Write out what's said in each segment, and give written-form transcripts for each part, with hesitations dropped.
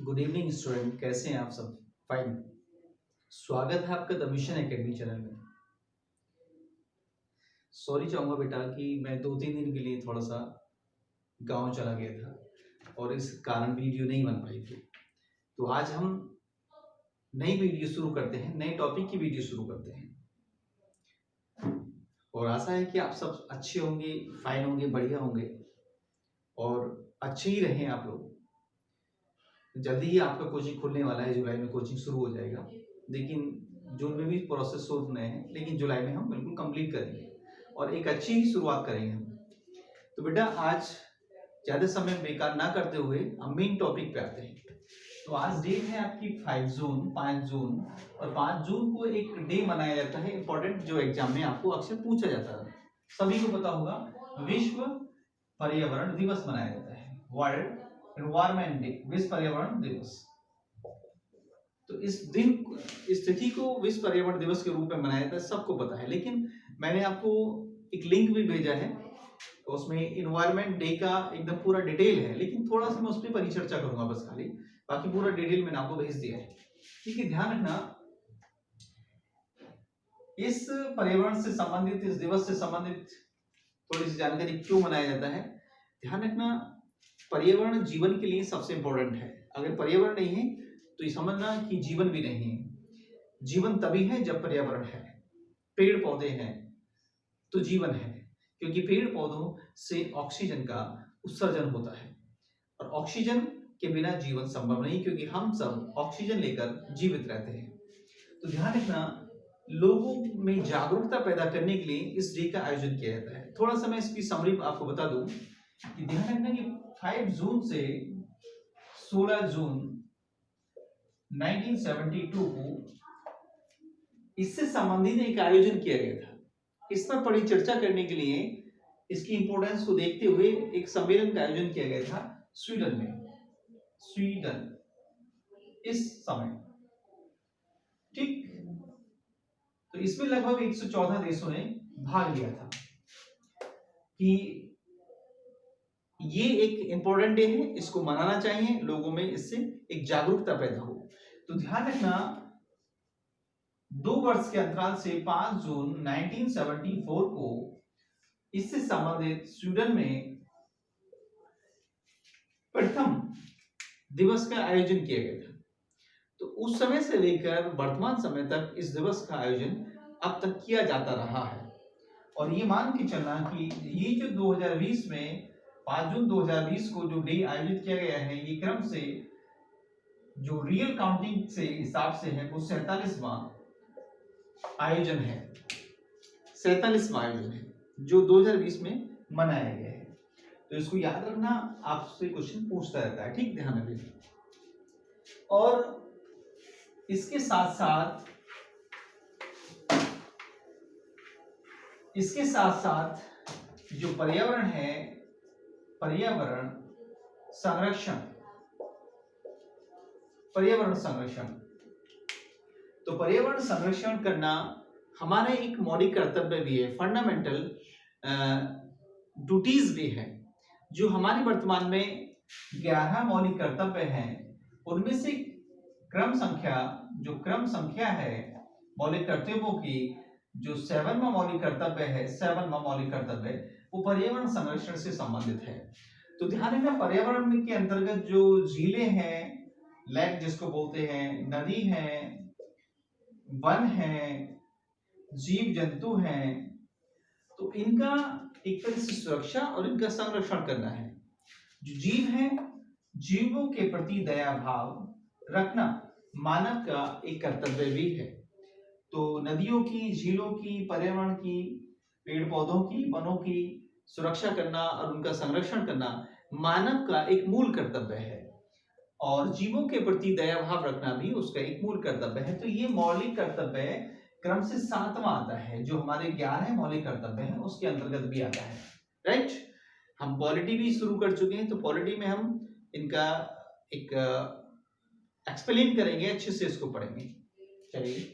Good evening student, कैसे हैं आप सब? फाइन। स्वागत है आपका द मिशन एकेडमी चैनल में। सॉरी चाहूँगा बेटा कि मैं 2-3 दिन के लिए थोड़ा सा गांव चला गया था और इस कारण वीडियो नहीं बन पाई थी। तो आज हम नई वीडियो शुरू करते हैं, नए टॉपिक की वीडियो शुरू करते हैं और आशा है कि आप सब अच्छे होंगे, फाइन होंगे, बढ़िया होंगे और अच्छे ही रहें आप लोग। जल्दी ही आपका कोचिंग खुलने वाला है, जुलाई में कोचिंग शुरू हो जाएगा, लेकिन जून में भी प्रोसेस सोच रहे हैं, लेकिन जुलाई में हम बिल्कुल कंप्लीट करेंगे और एक अच्छी ही शुरुआत करेंगे हम। तो बेटा आज ज़्यादा समय बेकार ना करते हुए हम मेन टॉपिक पे आते हैं। तो आज डेट है आपकी 5 जून और 5 जून को एक डे मनाया जाता है इंपॉर्टेंट, जो एग्जाम में आपको अक्सर पूछा जाता है। सभी को पता होगा, विश्व पर्यावरण दिवस मनाया जाता है, वर्ल्ड एनवायरमेंट डे, विश्व पर्यावरण दिवस। तो इस दिन, इस तिथि को विश्व पर्यावरण दिवस के रूप में मनाया जाता है, सबको पता है। लेकिन मैंने आपको एक लिंक भी भेजा है, तो उसमें इन्वायरमेंट डे का एकदम पूरा डिटेल है, लेकिन थोड़ा सा मैं उस पर परिचर्चा करूंगा बस खाली, बाकी पूरा डिटेल मैंने आपको भेज दिया है। ठीक है, ध्यान रखना, इस पर्यावरण से संबंधित, इस दिवस से संबंधित थोड़ी सी जानकारी क्यों मनाया जाता है। ध्यान रखना, पर्यावरण जीवन के लिए सबसे इंपॉर्टेंट है। अगर पर्यावरण नहीं है तो ये समझना कि जीवन भी नहीं है। जीवन तभी है जब पर्यावरण है, पेड़ पौधे हैं तो जीवन है, क्योंकि पेड़ पौधों से ऑक्सीजन का उत्सर्जन होता है और ऑक्सीजन के बिना जीवन संभव नहीं, क्योंकि हम सब ऑक्सीजन लेकर जीवित रहते हैं। तो ध्यान रखना, लोगों में जागरूकता पैदा करने के लिए इस डे का आयोजन किया जाता है। थोड़ा सा मैं इसकी समरी आपको बता दूं कि ध्यान रखना कि 5 जून से 16 जून 1972 को इससे संबंधित एक आयोजन किया गया था। इस पर परिचर्चा करने के लिए, इसकी इंपोर्टेंस को देखते हुए एक सम्मेलन का आयोजन किया गया था स्वीडन में, स्वीडन इस समय। ठीक, तो इसमें लगभग 114 देशों ने भाग लिया था कि ये एक इंपॉर्टेंट डे है, इसको मनाना चाहिए, लोगों में इससे एक जागरूकता पैदा हो। तो ध्यान रखना, 2 वर्ष के अंतराल से 5 जून 1974 को इससे संबंधित स्वीडन में प्रथम दिवस का आयोजन किया गया था। तो उस समय से लेकर वर्तमान समय तक इस दिवस का आयोजन अब तक किया जाता रहा है। और ये मान के चलना कि ये जो 2020 में 5 जून 2020 को जो डे आयोजित किया गया है, ये क्रम से जो रियल काउंटिंग से हिसाब से है वो 47वां आयोजन है, 47वां आयोजन है जो 2020 में मनाया गया है। तो इसको याद रखना, आपसे क्वेश्चन पूछता रहता है। ठीक, ध्यान रखिए। और इसके साथ साथ जो पर्यावरण है, पर्यावरण संरक्षण, तो पर्यावरण संरक्षण करना हमारा एक मौलिक कर्तव्य भी है, फंडामेंटल ड्यूटीज भी है। जो हमारी वर्तमान में 11 मौलिक कर्तव्य हैं, उनमें से क्रम संख्या है मौलिक कर्तव्यों की, जो 7वां मौलिक कर्तव्य है, 7वां मौलिक कर्तव्य वो पर्यावरण संरक्षण से संबंधित है। तो ध्यान रखना, पर्यावरण में के अंतर्गत जो झीलें हैं, लेक जिसको बोलते हैं, नदी है, वन है, जीव जंतु हैं, तो इनका एक तरह से सुरक्षा और इनका संरक्षण करना है। जो जीव हैं, जीवों के प्रति दया भाव रखना मानव का एक कर्तव्य भी है। तो नदियों की, झीलों की, पर्यावरण की, पेड़ पौधों की, वनों की सुरक्षा करना और उनका संरक्षण करना मानव का एक मूल कर्तव्य है, और जीवों के प्रति दया भाव रखना भी उसका एक मूल कर्तव्य है। तो ये मौलिक कर्तव्य क्रम से 7वां आता है, जो हमारे 11 मौलिक कर्तव्य हैं उसके अंतर्गत भी आता है। राइट, हम पॉलिटी भी शुरू कर चुके हैं, तो पॉलिटी में हम इनका एक एक्सप्लेन करेंगे, अच्छे से इसको पढ़ेंगे। चलिए,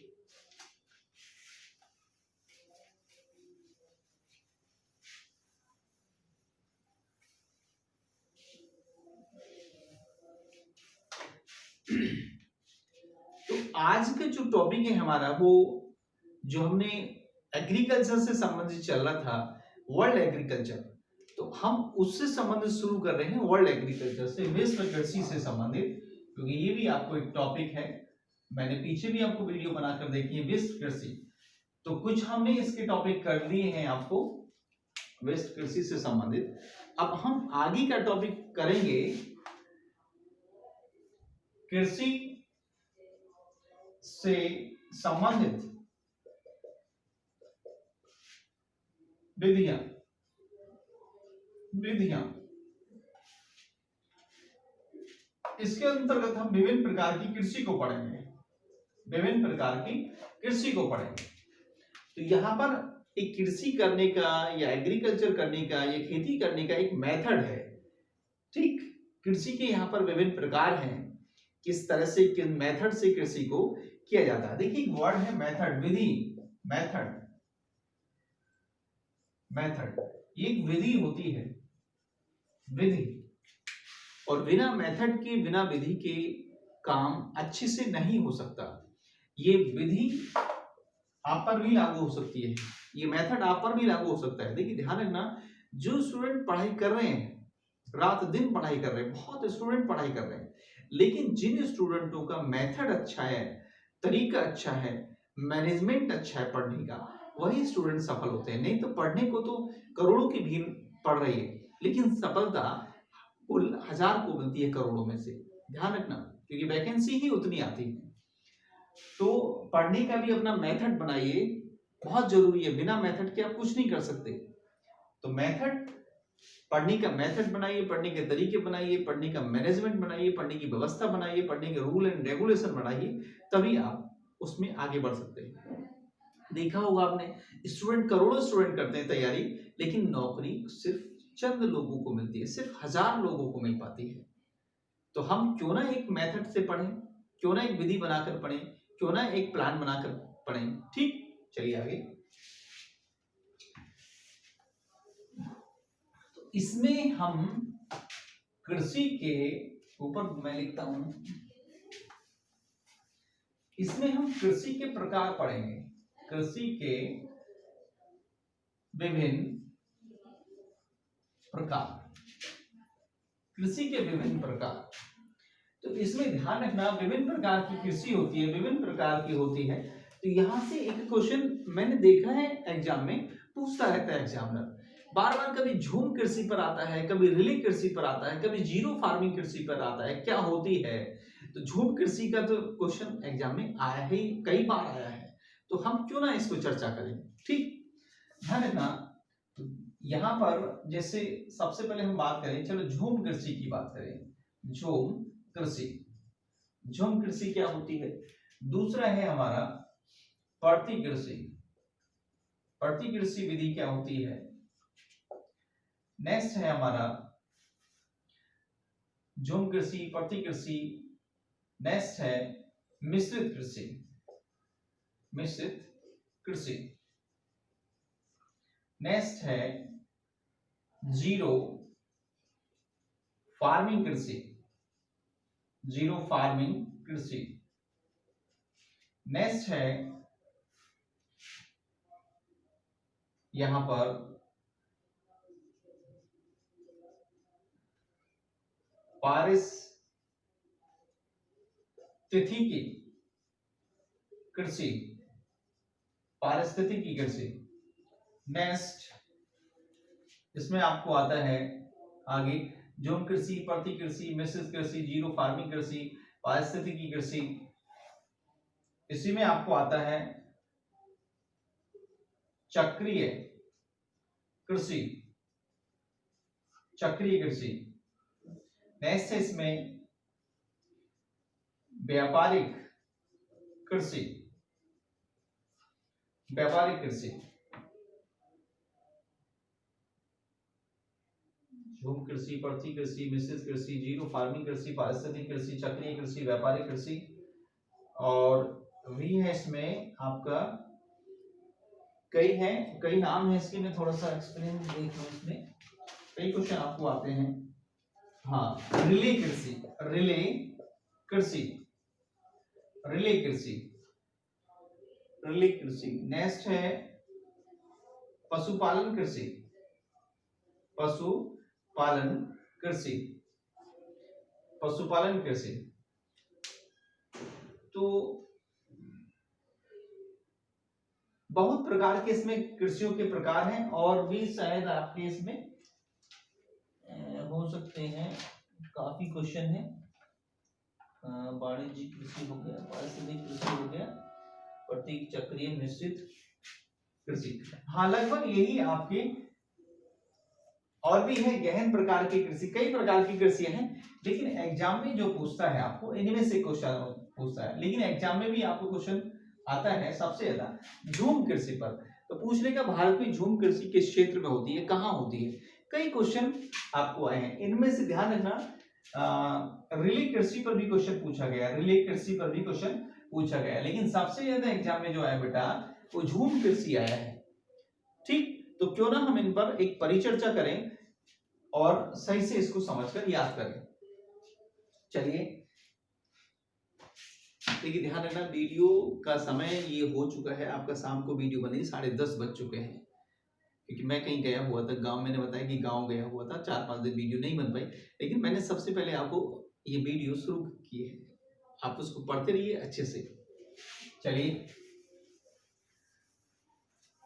तो आज का जो टॉपिक है हमारा, वो जो हमने एग्रीकल्चर से संबंधित चल रहा था, वर्ल्ड एग्रीकल्चर, तो हम उससे संबंधित शुरू कर रहे हैं, वर्ल्ड एग्रीकल्चर से, विश्व कृषि से संबंधित, क्योंकि ये भी आपको एक टॉपिक है। मैंने पीछे भी आपको वीडियो बनाकर देखी है विश्व कृषि, तो कुछ हमने इसके टॉपिक कर लिए हैं आपको विश्व कृषि से संबंधित। अब हम आगे का टॉपिक करेंगे कृषि से संबंधित विधियां। इसके अंतर्गत हम विभिन्न प्रकार की कृषि को पढ़ेंगे, विभिन्न प्रकार की कृषि को पढ़ेंगे। तो यहाँ पर एक कृषि करने का या एग्रीकल्चर करने का या खेती करने का एक मेथड है, ठीक। कृषि के यहाँ पर विभिन्न प्रकार हैं, किस तरह से, किन मेथड से कृषि को किया जाता है। देखिए एक वर्ड है मेथड, विधि, मेथड, एक विधि होती है, विधि। और बिना मेथड के, बिना विधि के काम अच्छे से नहीं हो सकता। ये विधि आप पर भी लागू हो सकती है, ये मेथड आप पर भी लागू हो सकता है। देखिए ध्यान रखना, जो स्टूडेंट पढ़ाई कर रहे हैं, रात दिन पढ़ाई कर रहे हैं, बहुत स्टूडेंट पढ़ाई कर रहे हैं, लेकिन जिन स्टूडेंटों का मेथड अच्छा है, तरीका अच्छा है, मैनेजमेंट अच्छा है पढ़ने का, वही स्टूडेंट सफल होते हैं। नहीं तो पढ़ने को तो करोड़ों की भीड़ पढ़ रही है, लेकिन सफलता कुल 1000 को मिलती है करोड़ों में से। ध्यान रखना, क्योंकि वैकेंसी ही उतनी आती है। तो पढ़ने का भी अपना मेथड बनाइए, बहुत जरूरी है। बिना मेथड के आप कुछ नहीं कर सकते। तो मेथड, पढ़ने का मेथड बनाइए, पढ़ने के तरीके बनाइए, पढ़ने का मैनेजमेंट बनाइए, पढ़ने की व्यवस्था बनाइए, पढ़ने के रूल एंड रेगुलेशन बनाइए, तभी आप उसमें आगे बढ़ सकते हैं। देखा होगा आपने, स्टूडेंट, करोड़ों स्टूडेंट करते हैं तैयारी, लेकिन नौकरी सिर्फ चंद लोगों को मिलती है, सिर्फ 1000 लोगों को मिल पाती है। तो हम क्यों ना एक मेथड से पढ़ें, क्यों ना एक विधि बनाकर पढ़ें, क्यों ना एक प्लान बनाकर पढ़ें, ठीक। चलिए आगे। तो इसमें हम कृषि के ऊपर मैं लिखता हूं, इसमें हम कृषि के प्रकार पढ़ेंगे, कृषि के विभिन्न प्रकार, कृषि के विभिन्न प्रकार। तो इसमें ध्यान रखना, विभिन्न प्रकार की कृषि होती है, विभिन्न प्रकार की होती है। तो यहां से एक क्वेश्चन मैंने देखा है एग्जाम में, पूछता रहता है एग्जामिनर, बार बार कभी झूम कृषि पर आता है, कभी रिले कृषि पर आता है, कभी जीरो फार्मिंग कृषि पर आता है, क्या होती है। तो झूम कृषि का तो क्वेश्चन एग्जाम में आया है, कई बार आया है, तो हम क्यों ना इसको चर्चा करें, ठीक। ध्यान रखना, यहां पर जैसे सबसे पहले हम बात करें, चलो झूम कृषि की बात करें। झूम कृषि, झूम कृषि क्या होती है। दूसरा है हमारा बढ़ती कृषि, बढ़ती कृषि विधि क्या होती है। नेक्स्ट है हमारा झूम कृषि, बढ़ती कृषि। नेक्स्ट है मिश्रित कृषि, मिश्रित कृषि। नेक्स्ट है जीरो फार्मिंग कृषि, जीरो फार्मिंग कृषि। नेक्स्ट है यहां पर पारिस्थितिकी कृषि, पारिस्थितिकी कृषि। नेक्स्ट इसमें आपको आता है आगे झूम कृषि, बढ़ती कृषि, मिश्रित कृषि, जीरो फार्मिंग कृषि, पारिस्थितिकी कृषि। इसी में आपको आता है चक्रीय कृषि, चक्रीय कृषि। नेक्स्ट है इसमें व्यापारिक कृषि, व्यापारिक कृषि। झूम कृषि, बढ़ती कृषि, मिश्रित कृषि, जीरो फार्मिंग कृषि, पारिस्थितिक कृषि, चक्रीय कृषि, व्यापारिक कृषि। और भी है इसमें आपका, कई हैं, कई नाम है इसके, मैं थोड़ा सा एक्सप्लेन देख लूं। इसमें कई क्वेश्चन आपको आते हैं। हाँ, रिले कृषि, रिले कृषि, रिले कृषि, रिले कृषि। नेक्स्ट है पशुपालन कृषि, पशुपालन कृषि, पशुपालन कृषि। तो बहुत प्रकार के इसमें कृषियों के प्रकार हैं और भी शायद आपके इसमें हो सकते हैं, काफी क्वेश्चन है। वाणिज्यिक कृषि हो गया, पारिस्थितिक कृषि हो गया, प्रतीक चक्रीय मिश्रित कृषि। हाँ, लगभग यही आपके, और भी है गहन प्रकार की कृषि, कई प्रकार की कृषि हैं, लेकिन एग्जाम में जो पूछता है आपको इनमें से क्वेश्चन पूछता है। लेकिन एग्जाम में भी आपको क्वेश्चन आता है सबसे ज्यादा झूम कृषि पर। तो पूछ लेगा भारत में झूम कृषि किस क्षेत्र में होती है, कहाँ होती है, कई क्वेश्चन आपको आए हैं। इनमें से ध्यान रखना, रिले कृषि पर भी क्वेश्चन पूछा गया, रिले कृषि पर भी क्वेश्चन पूछा गया, लेकिन सबसे ज्यादा एग्जाम में जो आया बेटा वो झूम कृषि आया है। ठीक, तो क्यों ना हम इन पर एक परिचर्चा करें और सही से इसको समझकर याद करें। चलिए, देखिए ध्यान रखना, वीडियो का समय ये हो चुका है, आपका शाम को वीडियो बनी 10:30 बज चुके हैं, क्योंकि मैं कहीं गया हुआ था गांव, मैंने बताया कि गांव गया हुआ था, 4-5 दिन वीडियो नहीं बन पाई, लेकिन मैंने सबसे पहले आपको ये वीडियो शुरू की है, आप उसको पढ़ते रहिए अच्छे से। चलिए,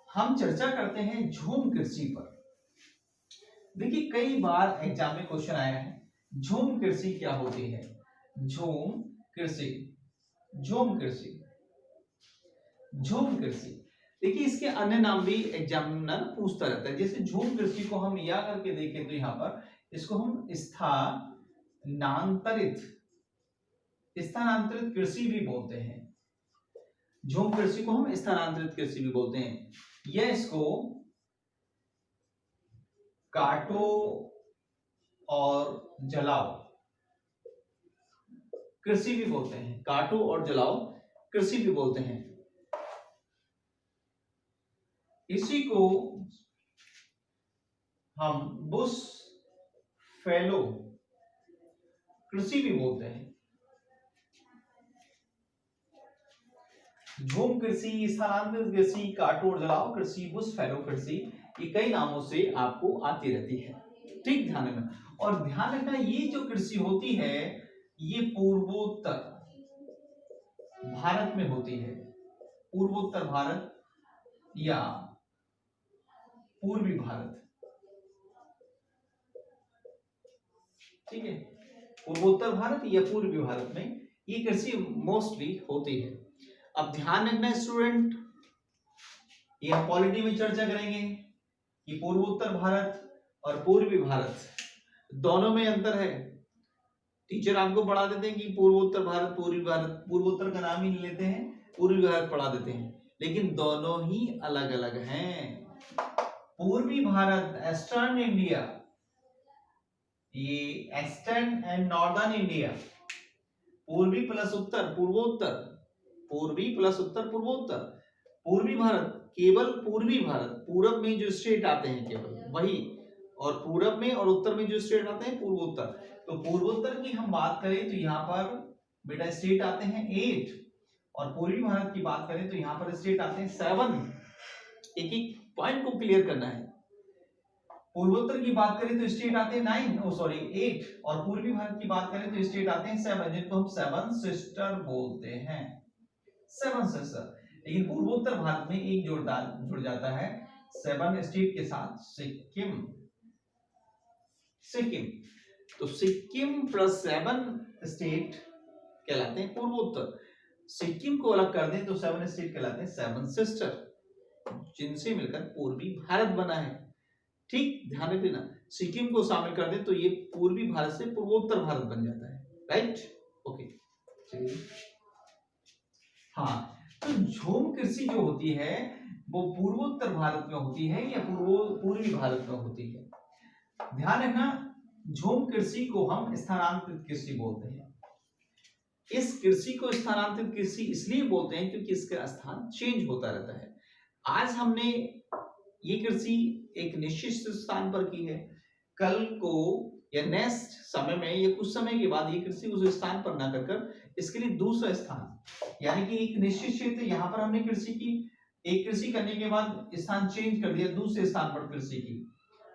हम चर्चा करते हैं झूम कृषि पर। देखिए कई बार एग्जाम में क्वेश्चन आया है, झूम कृषि क्या होती है, झूम कृषि, झूम कृषि, झूम कृषि। देखिए इसके अन्य नाम भी एग्जामिनर पूछता रहता है, जैसे झूम कृषि को हम या करके देखें तो यहाँ पर इसको हम स्थानांतरित, स्थानांतरित कृषि भी बोलते हैं। झूम कृषि को हम स्थानांतरित कृषि भी बोलते हैं, यह इसको काटो और जलाओ कृषि भी बोलते हैं, काटो और जलाओ कृषि भी बोलते हैं। इसी को हम बुश फैलो कृषि भी बोलते हैं। झूम कृषि, स्थानांतरित कृषि, काटो और जलाओ कृषि, बुश फैलो कृषि, ये कई नामों से आपको आती रहती है। ठीक, ध्यान रखना। और ध्यान रखना, ये जो कृषि होती है ये पूर्वोत्तर भारत में होती है, पूर्वोत्तर भारत या पूर्वी भारत। ठीक है, पूर्वोत्तर भारत या पूर्वी भारत में ये कृषि मोस्टली होती है। अब ध्यान रखना स्टूडेंट, ये हम पॉलिटी में चर्चा करेंगे कि पूर्वोत्तर भारत और पूर्वी भारत दोनों में अंतर है। टीचर आपको पढ़ा देते हैं कि पूर्वोत्तर भारत, पूर्वी भारत, पूर्वोत्तर का नाम ही नहीं लेते हैं, पूर्वी भारत पढ़ा देते हैं, लेकिन दोनों ही अलग अलग हैं। पूर्वी भारत ईस्टर्न इंडिया, ये ईस्टर्न एंड नॉर्दर्न इंडिया, पूर्वी प्लस उत्तर पूर्वोत्तर, पूर्वी प्लस उत्तर पूर्वोत्तर, पूर्वी भारत केवल पूर्वी भारत, पूरब में जो स्टेट आते हैं केवल वही, और पूरब में और उत्तर में जो स्टेट आते हैं पूर्वोत्तर। तो पूर्वोत्तर की हम बात करें तो यहाँ पर बेटा स्टेट आते हैं 8, और पूर्वी भारत की बात करें तो यहाँ पर स्टेट आते हैं 7। एक एक पॉइंट को क्लियर करना है। पूर्वोत्तर की बात करें तो स्टेट आते हैं 8, और पूर्वी भारत की बात करें तो स्टेट आते हैं 7, जिनको हम 7 सिस्टर बोलते हैं, 7 सिस्टर। लेकिन पूर्वोत्तर भारत में एक जुड़ जाता है 7 स्टेट के साथ, सिक्किम, सिक्किम। तो सिक्किम प्लस 7 स्टेट कहलाते हैं पूर्वोत्तर। सिक्किम को अलग कर दें तो 7 स्टेट कहलाते हैं 7 सिस्टर, जिनसे मिलकर पूर्वी भारत बना है। ठीक, ध्यान रख लेना, सिक्किम को शामिल कर दें तो ये पूर्वी भारत से पूर्वोत्तर भारत बन जाता है। राइट, ओके, चलिए। हाँ, तो झूम कृषि जो होती है वो पूर्वोत्तर भारत में होती है या पूर्वी भारत में होती है। ध्यान रखना, झूम कृषि को हम स्थानांतरित कृषि बोलते हैं। इस कृषि को स्थानांतरित कृषि इसलिए बोलते हैं क्योंकि इसका स्थान चेंज होता रहता है। आज हमने ये कृषि एक निश्चित स्थान पर की है, कल को या नेक्स्ट समय में या कुछ समय के बाद ये कृषि उस स्थान पर ना कर इसके लिए दूसरा स्थान, यानी कि एक निश्चित क्षेत्र यहाँ पर हमने कृषि की, एक कृषि करने के बाद स्थान चेंज कर दिया, दूसरे स्थान पर कृषि की,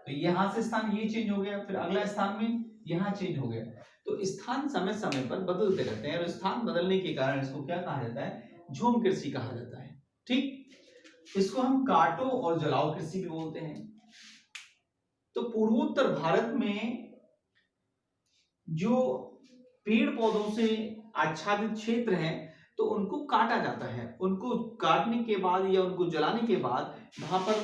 तो यहाँ से स्थान ये चेंज हो गया, फिर अगला स्थान में यहाँ चेंज हो गया। तो स्थान समय समय पर बदलते रहते हैं और स्थान बदलने के कारण इसको क्या कहा जाता है, झूम कृषि कहा जाता है। ठीक, इसको हम काटो और जलाओ कृषि भी बोलते हैं। तो पूर्वोत्तर भारत में जो पेड़ पौधों से आच्छादित क्षेत्र हैं तो उनको काटा जाता है, उनको काटने के बाद या उनको जलाने के बाद वहां पर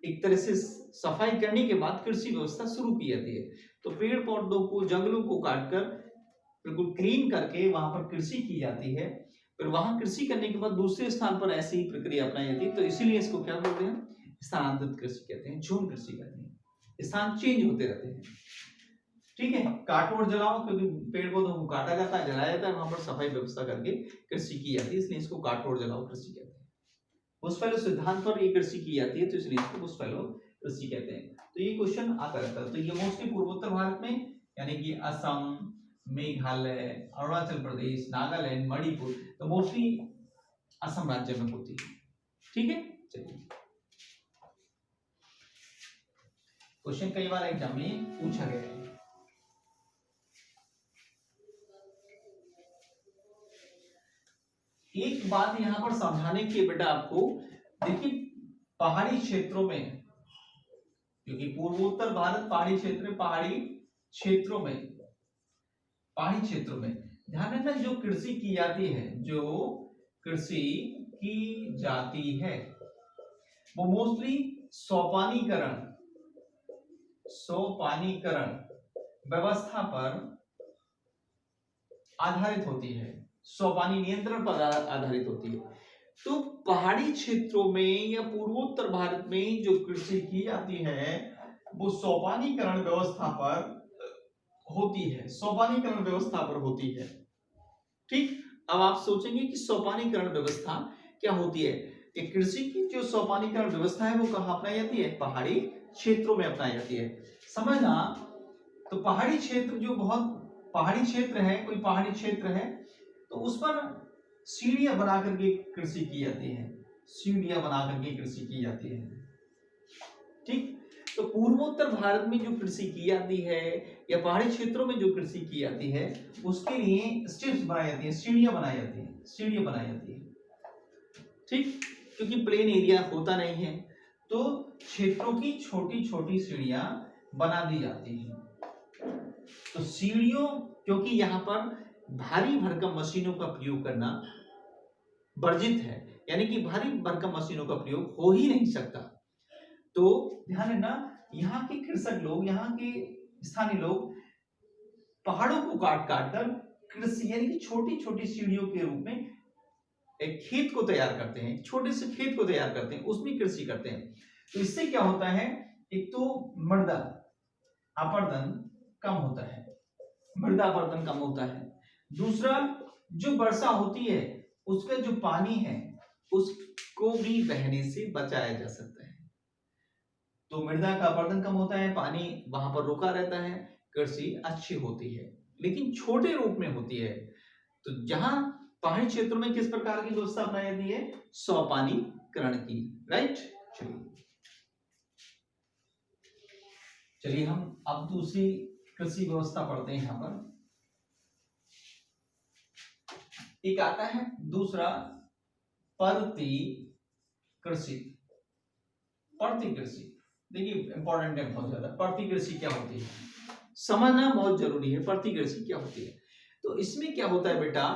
एक तरह से सफाई करने के बाद कृषि व्यवस्था शुरू की जाती है। तो पेड़ पौधों को, जंगलों को काटकर बिल्कुल क्लीन करके वहां पर कृषि की जाती है, फिर वहां कृषि करने के बाद दूसरे स्थान पर ऐसी ही प्रक्रिया अपनाई जाती है। तो इसीलिए इसको क्या बोलते हैं, स्थानांतरित कृषि कहते हैं, झूम कृषि कहते हैं, स्थान चेंज होते रहते हैं। ठीक है, काटो और जलाओ, क्योंकि पेड़ पौधों को काटा जाता है, जलाया जाता है, वहां पर सफाई व्यवस्था करके कृषि की जाती है, इसलिए इसको काटो और जलाओ कृषि कहते हैं। बुशफैलो सिद्धांत पर ये कृषि की जाती है, तो इसलिए इसको बुशफैलो कृषि कहते हैं। तो ये क्वेश्चन आता रहता है। तो ये मोस्टली पूर्वोत्तर भारत में, यानी कि असम, मेघालय, अरुणाचल प्रदेश, नागालैंड, मणिपुर, तो मोस्टली असम राज्य में होती है। ठीक है, चलिए क्वेश्चन कई बार एग्जाम में पूछा गया है। एक बात यहां पर समझाने की बेटा आपको, देखिए पहाड़ी क्षेत्रों में, क्योंकि पूर्वोत्तर भारत पहाड़ी क्षेत्र, पहाड़ी क्षेत्रों में ध्यान रखना, जो कृषि की जाती है, जो कृषि की जाती है वो मोस्टली सोपानीकरण व्यवस्था पर आधारित होती है, सोपानी नियंत्रण पर आधारित होती है। तो पहाड़ी क्षेत्रों में या पूर्वोत्तर भारत में जो कृषि की जाती है वो सोपानीकरण व्यवस्था पर होती है, सोपानीकरण व्यवस्था पर होती है। ठीक, अब आप सोचेंगे कि सोपानीकरण व्यवस्था क्या होती है। एक कृषि की जो सोपानीकरण व्यवस्था है वो कहाँ अपनाई जाती है, पहाड़ी क्षेत्रों में अपनाई जाती है। समझना, तो पहाड़ी क्षेत्र जो बहुत पहाड़ी क्षेत्र है, कोई पहाड़ी क्षेत्र है तो उस पर सीढ़ियां बना करके कृषि की जाती है, सीढ़ियां बना करके कृषि की जाती है। ठीक, तो पूर्वोत्तर भारत में जो कृषि की जाती है या पहाड़ी क्षेत्रों में जो कृषि की जाती है उसके लिए स्टेप्स बनाई जाती है, सीढ़ियां बनाई जाती है, सीढ़ियां बनाई जाती है। ठीक, क्योंकि प्लेन एरिया होता नहीं है तो क्षेत्रों की छोटी छोटी सीढ़ियां बना दी जाती हैं। तो सीढ़ियों, क्योंकि यहाँ पर भारी भरकम मशीनों का प्रयोग करना वर्जित है, यानी कि भारी भरकम मशीनों का प्रयोग हो ही नहीं सकता। तो ध्यान रखना, यहाँ के कृषक लोग, यहाँ के स्थानीय लोग पहाड़ों को काट काट कर कृषि, यानी कि छोटी छोटी सीढ़ियों के रूप में एक खेत को तैयार करते हैं, छोटे से खेत को तैयार करते हैं, उसमें कृषि करते हैं। तो इससे क्या होता है, एक तो मृदा अपरदन कम होता है, मृदा अपरदन कम होता है। दूसरा, जो वर्षा होती है उसका जो पानी है उसको भी बहने से बचाया जा सकता है। तो मृदा का अपरदन कम होता है, पानी वहां पर रुका रहता है, कृषि अच्छी होती है, लेकिन छोटे रूप में होती है। तो जहां पहाड़ी क्षेत्रों में किस प्रकार की व्यवस्था अपनाई जाती है, सोपानीकरण की। राइट, चलिए हम अब दूसरी कृषि व्यवस्था पढ़ते हैं। यहां पर एक आता है दूसरा परती कृषि। परती कृषि देखिए इंपॉर्टेंट है बहुत ज्यादा। परती कृषि क्या होती है समझना बहुत जरूरी है। परती कृषि क्या होती है, तो इसमें क्या होता है बेटा,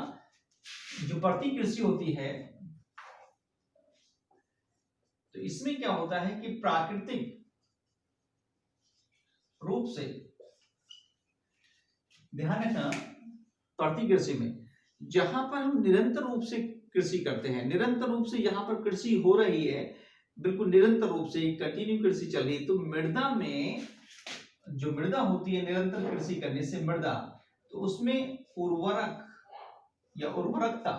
जो परती कृषि होती है तो इसमें क्या होता है कि प्राकृतिक रूप से, ध्यान रखना, परती कृषि में जहां पर हम निरंतर रूप से कृषि करते हैं, निरंतर रूप से यहाँ पर कृषि हो रही है, बिल्कुल निरंतर रूप से कंटिन्यू कृषि चल रही है, तो मृदा में जो मृदा होती है निरंतर कृषि करने से मृदा, तो उसमें उर्वरक या उर्वरकता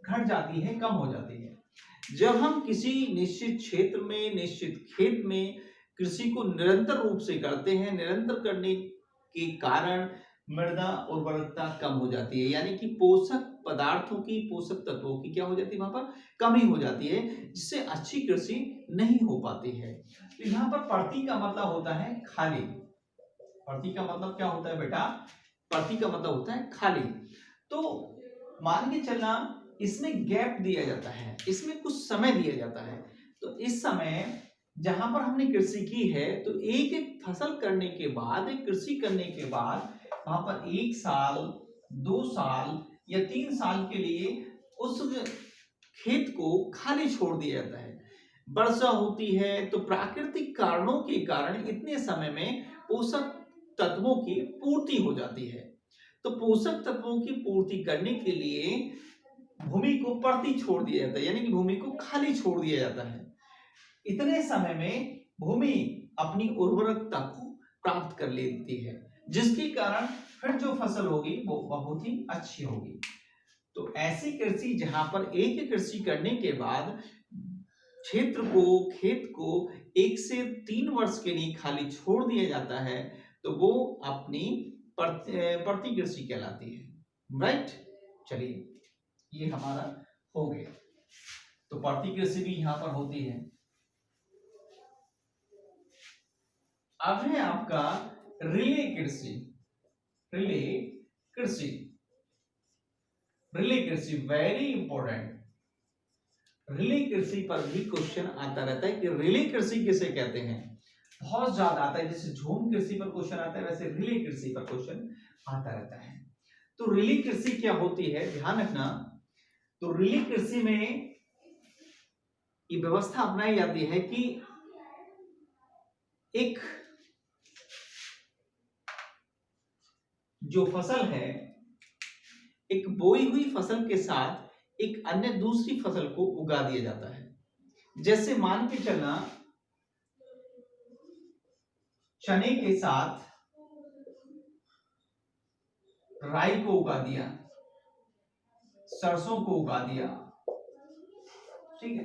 घट जाती है, कम हो जाती है। जब हम किसी निश्चित क्षेत्र में, निश्चित खेत में कृषि को निरंतर रूप से करते हैं, निरंतर करने के कारण मृदा उर्वरकता कम हो जाती है, यानी कि पोषक पदार्थों की, पोषक तत्वों की क्या हो जाती है, वहां पर कमी हो जाती है, जिससे अच्छी कृषि नहीं हो पाती है। तो यहाँ पर प्रति का मतलब होता है खाली। प्रति का मतलब क्या होता है बेटा? प्रति का मतलब होता है खाली। तो मान के चलना इसमें गैप दिया जाता है, इसमें कुछ समय दिया जाता है। तो इस समय जहां पर हमने कृषि की है, तो एक एक फसल करने के बाद, एक कृषि करने के बाद वहां पर 1 साल, 2 साल या 3 साल के लिए उस खेत को खाली छोड़ दिया जाता है। वर्षा होती है तो प्राकृतिक कारणों के कारण इतने समय में पोषक तत्वों की पूर्ति हो जाती है। तो पोषक तत्वों की पूर्ति करने के लिए भूमि को परती छोड़ दिया जाता है, यानी कि भूमि को खाली छोड़ दिया जाता है। इतने समय में भूमि अपनी उर्वरकता को प्राप्त कर लेती है, जिसके कारण फिर जो फसल होगी वो बहुत ही अच्छी होगी। तो ऐसी कृषि जहां पर एक कृषि करने के बाद क्षेत्र को, खेत को 1 से 3 वर्ष के लिए खाली छोड़ दिया जाता है, तो वो अपनी प्रति कृषि कहलाती है। राइट, चलिए ये हमारा हो गया। तो प्रति कृषि भी यहां पर होती है। अब है आपका रिले कृषि। रिले कृषि, रिले कृषि वेरी इंपॉर्टेंट। रिले कृषि पर भी क्वेश्चन आता रहता है कि रिले कृषि किसे कहते हैं, बहुत ज्यादा आता है। जैसे झूम कृषि पर क्वेश्चन आता है, वैसे रिले कृषि पर क्वेश्चन आता रहता है। तो रिले कृषि क्या होती है, ध्यान रखना। तो रिले कृषि में ये व्यवस्था अपनाई जाती है कि एक जो फसल है, एक बोई हुई फसल के साथ एक अन्य दूसरी फसल को उगा दिया जाता है। जैसे मान के चलना चने के साथ राई को उगा दिया, सरसों को उगा दिया, ठीक है।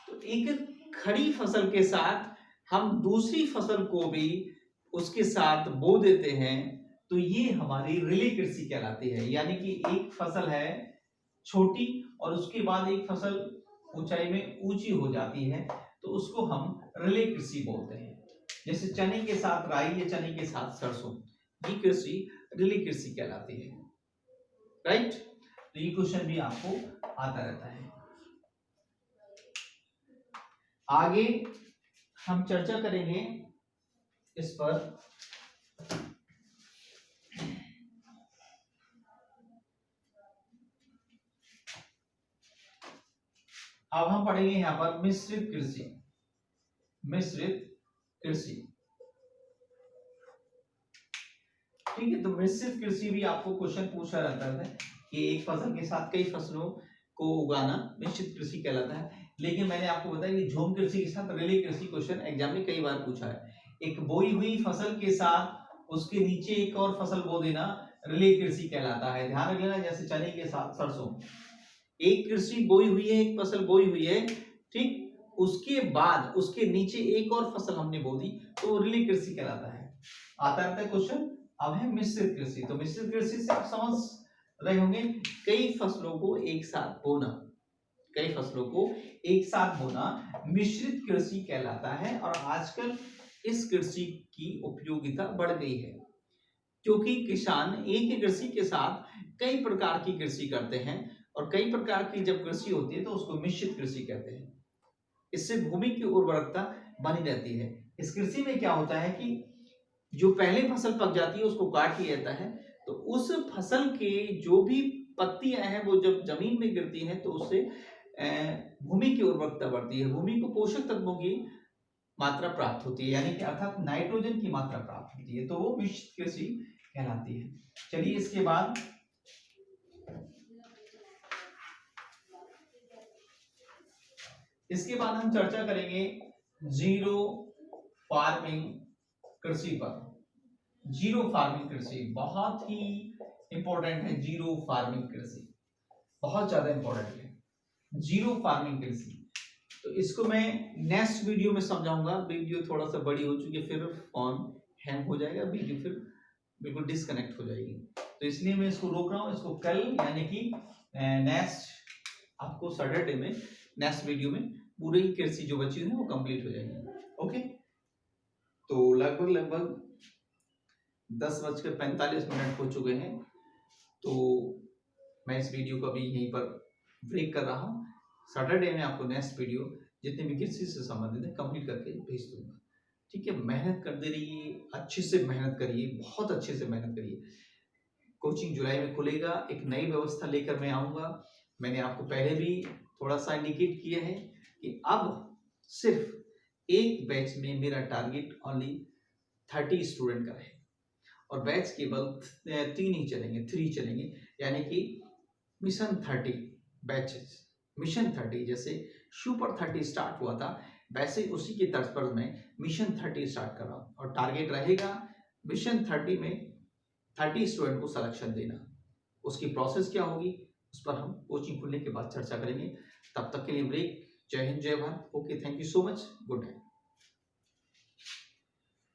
तो एक खड़ी फसल के साथ हम दूसरी फसल को भी उसके साथ बो देते हैं, तो ये हमारी रिले कृषि कहलाती है। यानी कि एक फसल है छोटी और उसके बाद एक फसल ऊंचाई में ऊंची हो जाती है, तो उसको हम रिले कृषि बोलते हैं। जैसे चने के साथ राई या चने के साथ सरसों, ये कृषि रिले कृषि कहलाती है। राइट, तो ये क्वेश्चन भी आपको आता रहता है। आगे हम चर्चा करेंगे इस पर। अब हम पढ़ेंगे यहां पर मिश्रित कृषि। मिश्रित कृषि, ठीक है। तो मिश्रित कृषि भी आपको क्वेश्चन पूछा रहता है कि एक फसल के साथ कई फसलों को उगाना मिश्रित कृषि कहलाता है। लेकिन मैंने आपको बताया कि झूम कृषि के साथ रिले कृषि क्वेश्चन एग्जाम में कई बार पूछा है। एक बोई हुई फसल के साथ उसके नीचे एक और फसल बो देना रिले कृषि कहलाता है। ध्यान रख लेना, जैसे चने के साथ सरसों, एक कृषि बोई हुई है, एक फसल बोई हुई है, ठीक, उसके बाद उसके नीचे एक और फसल हमने बो दी, तो रिले कृषि कहलाता है। आता रहता है क्वेश्चन। अब है मिश्रित कृषि। तो मिश्रित कृषि से आप समझ रहे होंगे, कई फसलों को एक साथ बोना, कई फसलों को एक साथ बोना मिश्रित कृषि कहलाता है। और आजकल इस कृषि की उपयोगिता बढ़ गई है, क्योंकि किसान एक ही कृषि के साथ कई प्रकार की कृषि करते हैं, और कई प्रकार की जब कृषि होती है तो उसको मिश्रित कृषि कहते हैं। इससे भूमि की उर्वरकता बनी रहती है। इस कृषि में क्या होता है कि जो पहले फसल पक जाती है उसको काट लिया जाता है, तो उस फसल के जो भी पत्तियां हैं वो जब जमीन में गिरती हैं तो उससे भूमि की उर्वरकता बढ़ती है, भूमि को पोषक तत्वों की मात्रा प्राप्त होती है, यानी कि अर्थात नाइट्रोजन की मात्रा प्राप्त होती है, तो वो मिश्रित कृषि कहलाती है। चलिए इसके बाद हम चर्चा करेंगे जीरो फार्मिंग कृषि पर। जीरो फार्मिंग कृषि बहुत ही इंपॉर्टेंट है। जीरो फार्मिंग कृषि बहुत ज्यादा इंपॉर्टेंट है। जीरो फार्मिंग कृषि तो इसको मैं नेक्स्ट वीडियो में समझाऊंगा। वीडियो थोड़ा सा बड़ी हो चुकी है, फिर फोन हैंग हो जाएगा, वीडियो फिर बिल्कुल डिस्कनेक्ट हो जाएगी। तो इसलिए मैं इसको रोक रहा हूँ। इसको कल यानी कि नेक्स्ट आपको सैटरडे में नेक्स्ट वीडियो में पूरी कृषि जो बची हुई है वो कंप्लीट हो जाएगी। ओके, तो लगभग 10:45 हो चुके हैं। तो मैं इस वीडियो को अभी यहीं पर ब्रेक कर रहा हूँ। सैटरडे में आपको नेक्स्ट वीडियो जितने भी कृषि से संबंधित है कंप्लीट करके भेज दूंगा। ठीक है, मेहनत करते रहिए, अच्छे से मेहनत करिए, बहुत अच्छे से मेहनत करिए। कोचिंग जुलाई में खुलेगा, एक नई व्यवस्था लेकर मैं आऊँगा। मैंने आपको पहले भी थोड़ा सा इंडिकेट किया है कि अब सिर्फ एक बैच में मेरा टारगेट ओनली 30 स्टूडेंट का है और बैच केवल 3 ही चलेंगे, 3 चलेंगे, यानी कि मिशन 30 बैचेस। मिशन 30 जैसे सुपर 30 स्टार्ट हुआ था, वैसे उसी की तर्ज पर मैं मिशन 30 स्टार्ट कर रहा हूँ और टारगेट रहेगा मिशन 30 में 30 स्टूडेंट को सिलेक्शन देना। उसकी प्रोसेस क्या होगी उस पर हम कोचिंग खुलने के बाद चर्चा करेंगे। तब तक के लिए ब्रेक। जय हिंद, जय Bharat. Okay, thank you so much, good night.